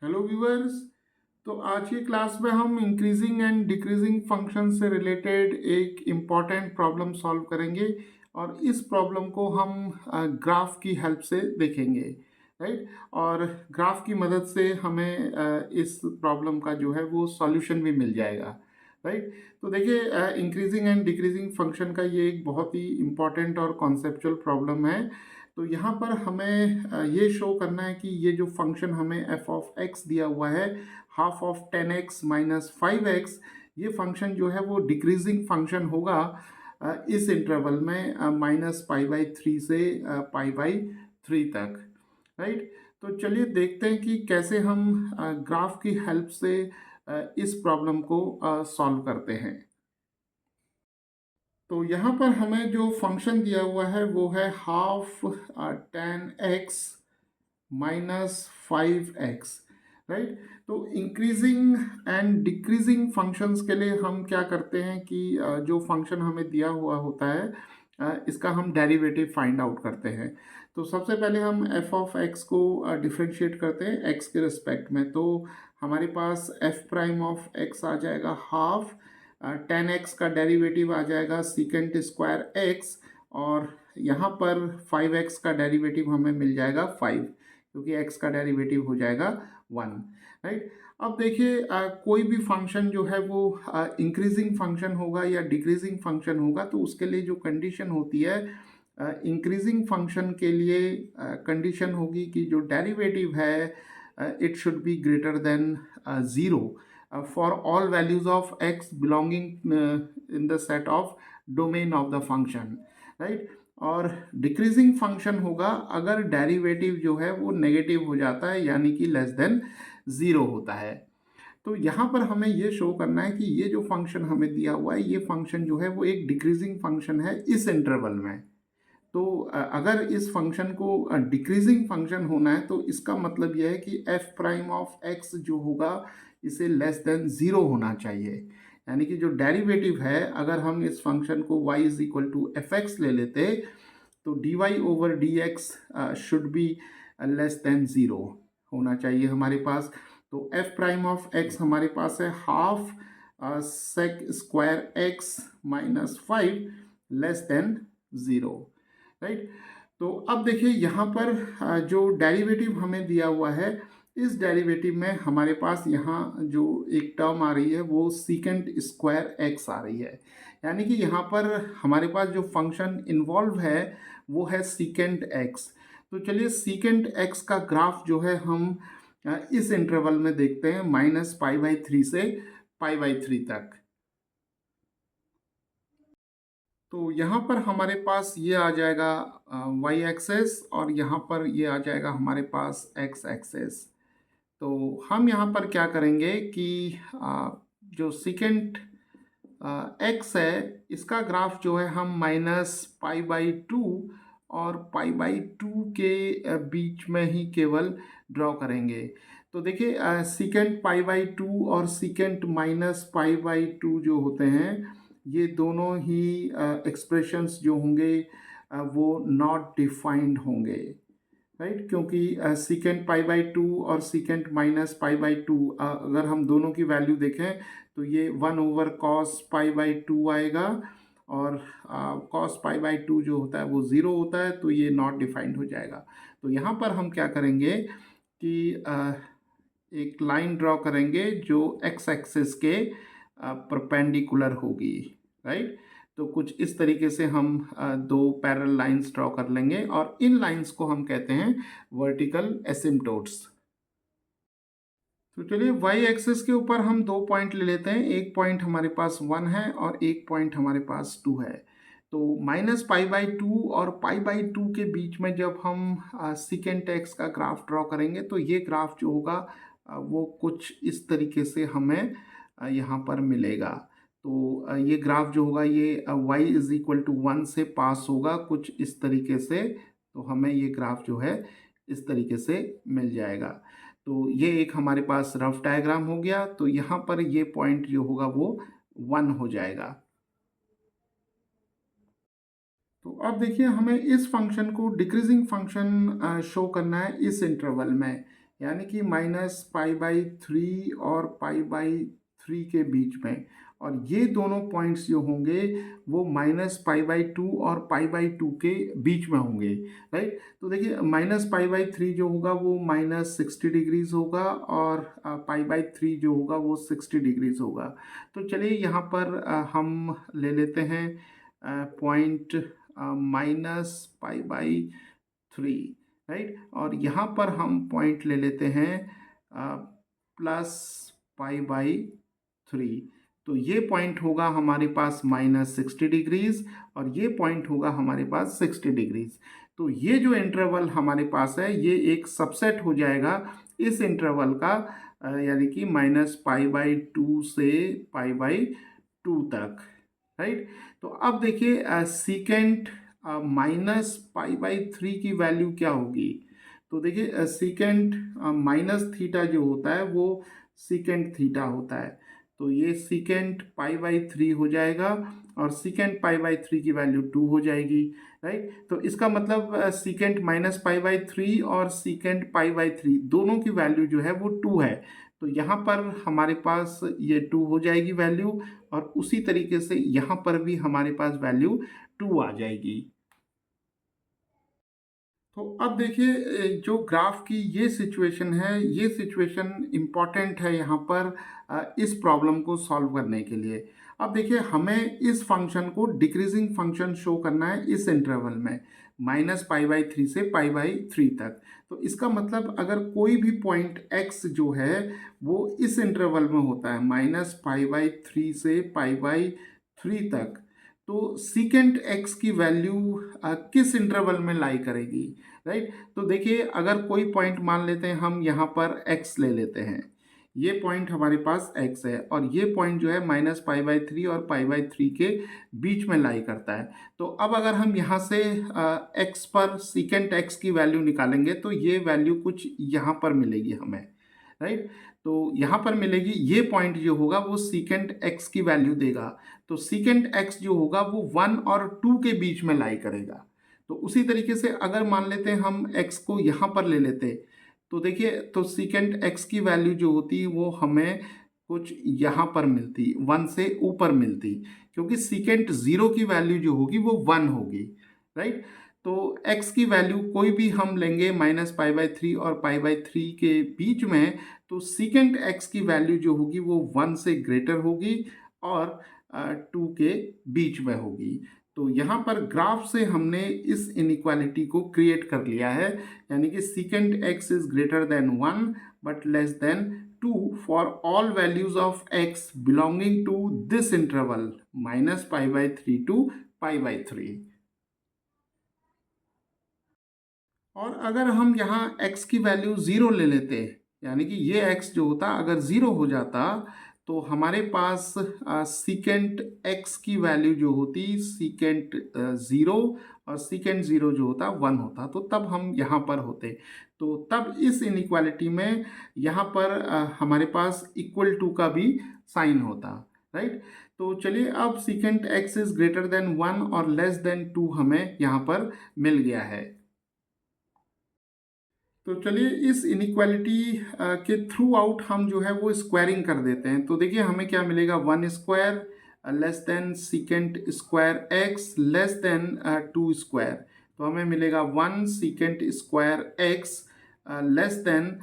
Hello viewers. तो आज की क्लास में हम इंक्रीजिंग एंड डिक्रीजिंग फंक्शन से रिलेटेड एक इम्पॉर्टेंट प्रॉब्लम सॉल्व करेंगे और इस प्रॉब्लम को हम ग्राफ की हेल्प से देखेंगे। राइट। और ग्राफ की मदद से हमें इस प्रॉब्लम का जो है वो सॉल्यूशन भी मिल जाएगा। राइट। तो देखिए, इंक्रीजिंग एंड डिक्रीजिंग फंक्शन का ये एक बहुत ही इम्पॉर्टेंट और कॉन्सेप्चुअल प्रॉब्लम है। तो यहाँ पर हमें ये शो करना है कि ये जो फंक्शन हमें एफ ऑफ एक्स दिया हुआ है, half of 10x minus 5x, ये फंक्शन जो है वो डिक्रीजिंग फंक्शन होगा इस इंटरवल में -π/3 से π/3 तक। राइट। तो चलिए देखते हैं कि कैसे हम ग्राफ की हेल्प से इस प्रॉब्लम को सॉल्व करते हैं। तो यहाँ पर हमें जो फंक्शन दिया हुआ है वो है half 10x minus 5x। Right. तो इंक्रीजिंग एंड डिक्रीजिंग फंक्शंस के लिए हम क्या करते हैं कि जो फंक्शन हमें दिया हुआ होता है इसका हम डेरिवेटिव फाइंड आउट करते हैं। तो सबसे पहले हम एफ ऑफ एक्स को डिफ्रेंशिएट करते हैं एक्स के रिस्पेक्ट में। तो हमारे पास एफ प्राइम ऑफ एक्स आ जाएगा हाफ 10x का डेरिवेटिव आ जाएगा सीकेंट स्क्वायर एक्स, और यहाँ पर 5x का डेरिवेटिव हमें मिल जाएगा 5, क्योंकि x का डेरिवेटिव हो जाएगा 1। राइट। अब देखिए, कोई भी फंक्शन जो है वो इंक्रीजिंग फंक्शन होगा या डिक्रीजिंग फंक्शन होगा, तो उसके लिए जो कंडीशन होती है इंक्रीजिंग फंक्शन के लिए कंडीशन होगी कि जो डेरिवेटिव है it should be greater than 0 for all values of x belonging in the set of domain of the function। Right. और डिक्रीजिंग फंक्शन होगा अगर डेरिवेटिव जो है वो नेगेटिव हो जाता है, यानी कि लेस देन 0 होता है। तो यहाँ पर हमें ये शो करना है कि ये जो फंक्शन हमें दिया हुआ है, ये फंक्शन जो है वो एक डिक्रीजिंग फंक्शन है इस इंटरवल में। तो अगर इस फंक्शन को डिक्रीजिंग फंक्शन होना है तो इसका मतलब यह है कि एफ प्राइम ऑफ एक्स जो होगा इसे लेस देन 0 होना चाहिए। यानी कि जो डेरिवेटिव है, अगर हम इस फंक्शन को y is equal to f x ले लेते तो d y over d x should be less than 0 होना चाहिए हमारे पास। तो एफ प्राइम ऑफ एक्स हमारे पास है half sec square x minus 5 less than 0। Right. तो अब देखिए यहाँ पर जो डेरिवेटिव हमें दिया हुआ है, इस डेरिवेटिव में हमारे पास यहाँ जो एक टर्म आ रही है वो सीकेंट स्क्वायर एक्स आ रही है। यानी कि यहाँ पर हमारे पास जो फंक्शन इन्वॉल्व है वो है सीकेंट एक्स। तो चलिए सीकेंट एक्स का ग्राफ जो है हम इस इंटरवल में देखते हैं -π/3 से π/3 तक। तो यहाँ पर हमारे पास ये आ जाएगा वाई एक्सेस, और यहाँ पर ये आ जाएगा हमारे पास एक्स एक्सेस। तो हम यहाँ पर क्या करेंगे कि जो सीकेंट एक्स है इसका ग्राफ जो है हम -π/2 और π/2 के बीच में ही केवल ड्रॉ करेंगे। तो देखिए, सीकेंट π/2 और सीकेंट -π/2 जो होते हैं, ये दोनों ही एक्सप्रेशंस जो होंगे वो नॉट डिफाइंड होंगे। राइट। क्योंकि सीकेंट π/2 और सीकेंट -π/2, अगर हम दोनों की वैल्यू देखें तो ये 1/cos π/2 आएगा, और cos π/2 जो होता है वो 0 होता है, तो ये नॉट डिफाइंड हो जाएगा। तो यहाँ पर हम क्या करेंगे कि एक लाइन ड्रॉ करेंगे जो एक्स एक्सिस के परपेंडिकुलर होगी। राइट। तो कुछ इस तरीके से हम दो पैरेलल लाइंस ड्रॉ कर लेंगे, और इन लाइंस को हम कहते हैं वर्टिकल एसिम्पटोट्स। तो चलिए वाई एक्सिस के ऊपर हम दो पॉइंट ले लेते हैं। एक पॉइंट हमारे पास 1 है और एक पॉइंट हमारे पास 2 है। तो -π/2 और π/2 के बीच में जब हम सीकेंट एक्स का ग्राफ ड्रॉ करेंगे तो ये ग्राफ जो होगा वो कुछ इस तरीके से हमें यहाँ पर मिलेगा। तो ये ग्राफ जो होगा ये y इज इक्वल टू 1 से पास होगा कुछ इस तरीके से। तो हमें ये ग्राफ जो है इस तरीके से मिल जाएगा। तो ये एक हमारे पास रफ डायग्राम हो गया। तो यहाँ पर ये पॉइंट जो होगा वो 1 हो जाएगा। तो अब देखिए, हमें इस फंक्शन को डिक्रीजिंग फंक्शन शो करना है इस इंटरवल में। यानी कि -π/3 और π/3 के बीच में। और ये दोनों पॉइंट्स जो होंगे वो -π/2 और π/2 के बीच में होंगे, राइट। तो देखिए -π/3 जो होगा वो -60 डिग्रीज होगा, और π/3 जो होगा वो 60 डिग्रीज होगा। तो चलिए यहाँ पर हम ले लेते हैं पॉइंट -π/3, राइट। और यहाँ पर हम पॉइंट ले लेते हैं +π/3। तो ये पॉइंट होगा हमारे पास -60 डिग्रीज, और ये पॉइंट होगा हमारे पास 60 डिग्रीज। तो ये जो इंटरवल हमारे पास है ये एक सबसेट हो जाएगा इस इंटरवल का, यानी कि -π/2 से π/2 तक, राइट। तो अब देखिए सीकेंट -π/3 की वैल्यू क्या होगी। तो देखिए सीकेंट -थीटा जो होता है वो सीकेंट थीटा होता है। तो ये सीकेंट π/3 हो जाएगा, और सीकेंट π/3 की वैल्यू 2 हो जाएगी, राइट। तो इसका मतलब सीकेंट -π/3 और सीकेंट π/3 दोनों की वैल्यू जो है वो 2 है। तो यहाँ पर हमारे पास ये 2 हो जाएगी वैल्यू, और उसी तरीके से यहाँ पर भी हमारे पास वैल्यू 2 आ जाएगी। तो अब देखिए जो ग्राफ की ये सिचुएशन है, ये सिचुएशन इम्पॉर्टेंट है यहाँ पर इस प्रॉब्लम को सॉल्व करने के लिए। अब देखिए हमें इस फंक्शन को डिक्रीजिंग फंक्शन शो करना है इस इंटरवल में, -π/3 से π/3 तक। तो इसका मतलब अगर कोई भी पॉइंट x जो है वो इस इंटरवल में होता है -π/3 से π/3 तक, तो सीकेंट x की वैल्यू किस इंटरवल में लाई करेगी, राइट। तो देखिए अगर कोई पॉइंट मान लेते हैं हम यहाँ पर x ले लेते हैं, ये पॉइंट हमारे पास x है, और ये पॉइंट जो है -π/3 और π/3 के बीच में लाई करता है। तो अब अगर हम यहाँ से x पर सीकेंट x की वैल्यू निकालेंगे तो ये वैल्यू कुछ यहाँ पर मिलेगी हमें, राइट। तो यहाँ पर मिलेगी, ये पॉइंट जो होगा वो सीकेंट x की वैल्यू देगा। तो सीकेंट x जो होगा वो 1 और 2 के बीच में लाई करेगा। तो उसी तरीके से अगर मान लेते हैं हम x को यहाँ पर ले लेते, तो देखिए तो सीकेंट x की वैल्यू जो होती वो हमें कुछ यहाँ पर मिलती, 1 से ऊपर मिलती, क्योंकि सीकेंट 0 की वैल्यू जो होगी वो 1 होगी, राइट। तो x की वैल्यू कोई भी हम लेंगे -π/3 और π/3 के बीच में, तो सीकेंट x की वैल्यू जो होगी वो 1 से ग्रेटर होगी और 2 के बीच में होगी। तो यहाँ पर ग्राफ से हमने इस इनइक्वालिटी को क्रिएट कर लिया है, यानी कि secant x is greater than 1 but less than 2 for all values of x belonging to this interval -π/3 to π/3। और अगर हम यहाँ x की वैल्यू 0 ले लेते, यानी कि ये x जो होता अगर 0 हो जाता, तो हमारे पास सीकेंट x की वैल्यू जो होती सीकेंट 0, और सीकेंट 0 जो होता 1 होता, तो तब हम यहाँ पर होते। तो तब इस इनइक्वालिटी में यहाँ पर हमारे पास इक्वल टू का भी साइन होता, राइट। तो चलिए अब secant x is greater than 1 और लेस देन 2 हमें यहाँ पर मिल गया है। तो चलिए इस इनइक्वालिटी के थ्रू आउट हम जो है वो स्क्वायरिंग कर देते हैं। तो देखिए हमें क्या मिलेगा, 1² less than secant square x less than 2²। तो हमें मिलेगा 1 secant square x less than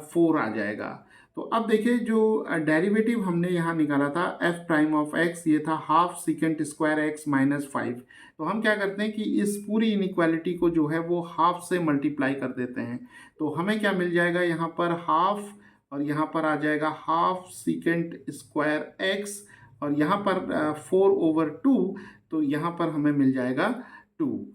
4 आ जाएगा। तो अब देखिए जो डेरिवेटिव हमने यहाँ निकाला था एफ प्राइम ऑफ एक्स, ये था हाफ सीकेंट स्क्वायर एक्स -5। तो हम क्या करते हैं कि इस पूरी इनइक्वालिटी को जो है वो हाफ से मल्टीप्लाई कर देते हैं। तो हमें क्या मिल जाएगा यहाँ पर हाफ, और यहाँ पर आ जाएगा हाफ सीकेंट स्क्वायर एक्स, और यहाँ पर 4/2, तो यहाँ पर हमें मिल जाएगा 2।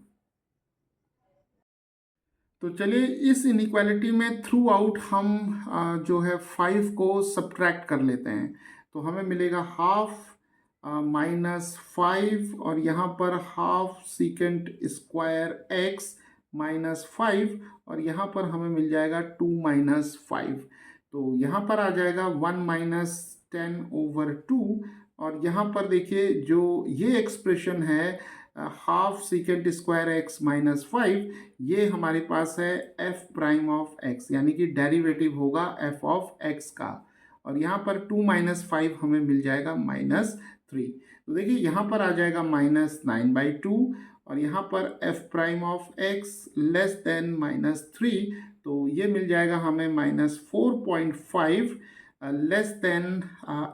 तो चलिए इस इनइक्वालिटी में थ्रू आउट हम जो है 5 को सब्ट्रैक्ट कर लेते हैं। तो हमें मिलेगा हाफ -5, और यहाँ पर हाफ सीकेंट स्क्वायर एक्स -5, और यहाँ पर हमें मिल जाएगा 2 - 5। तो यहाँ पर आ जाएगा 1 - 10/2। और यहाँ पर देखिए जो ये एक्सप्रेशन है half secant square x minus 5, ये हमारे पास है एफ प्राइम ऑफ एक्स, यानी कि डेरिवेटिव होगा एफ ऑफ एक्स का। और यहाँ पर 2 माइनस 5 हमें मिल जाएगा -3। तो देखिए यहाँ पर आ जाएगा -9/2, और यहाँ पर F prime of x less than -3, तो ये मिल जाएगा हमें -4.5 less than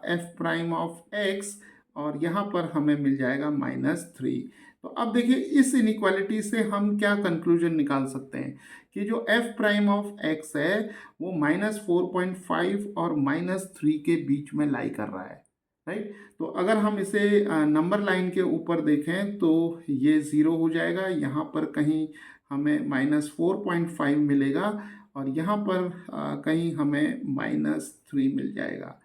F prime of x, और यहाँ पर हमें मिल जाएगा -3। तो अब देखिए इस इनइक्वालिटी से हम क्या कंक्लूजन निकाल सकते हैं कि जो एफ प्राइम ऑफ एक्स है वो -4.5 और -3 के बीच में लाई कर रहा है, राइट। तो अगर हम इसे नंबर लाइन के ऊपर देखें तो ये ज़ीरो हो जाएगा, यहाँ पर कहीं हमें -4.5 मिलेगा, और यहाँ पर कहीं हमें -3 मिल जाएगा।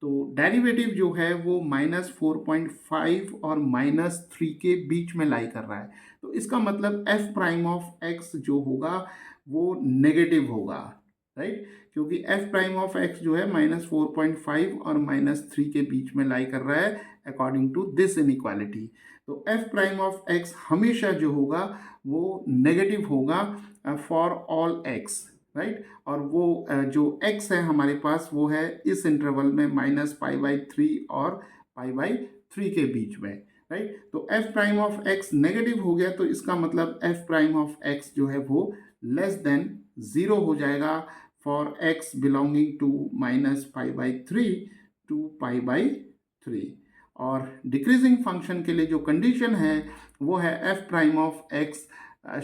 तो डेरिवेटिव जो है वो -4.5 और -3 के बीच में लाई कर रहा है। तो इसका मतलब एफ प्राइम ऑफ एक्स जो होगा वो नेगेटिव होगा, राइट, क्योंकि एफ प्राइम ऑफ एक्स जो है -4.5 और -3 के बीच में लाई कर रहा है अकॉर्डिंग टू दिस इनइक्वालिटी। तो एफ प्राइम ऑफ एक्स हमेशा जो होगा वो नेगेटिव होगा फॉर ऑल एक्स, राइट। और वो जो x है हमारे पास वो है इस इंटरवल में -π/3 और π/3 के बीच में, राइट। तो f prime of x negative हो गया, तो इसका मतलब f प्राइम ऑफ x जो है वो लेस देन 0 हो जाएगा for x belonging to -π/3 to π/3। और डिक्रीजिंग फंक्शन के लिए जो कंडीशन है वो है f prime of x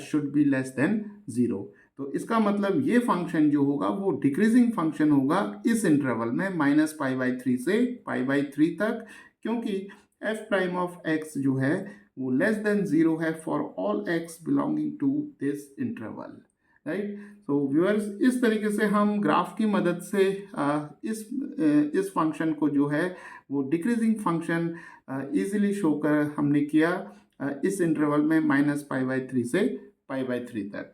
should be less than 0। तो इसका मतलब ये फंक्शन जो होगा वो डिक्रीजिंग फंक्शन होगा इस इंटरवल में -π/3 से π/3 तक, क्योंकि f प्राइम ऑफ x जो है वो लेस देन 0 है for all x belonging to this interval, right. तो व्यूअर्स, इस तरीके से हम ग्राफ की मदद से इस फंक्शन को जो है वो डिक्रीजिंग फंक्शन इजीली शो कर हमने किया इस इंटरवल में -π/3 से π/3 तक।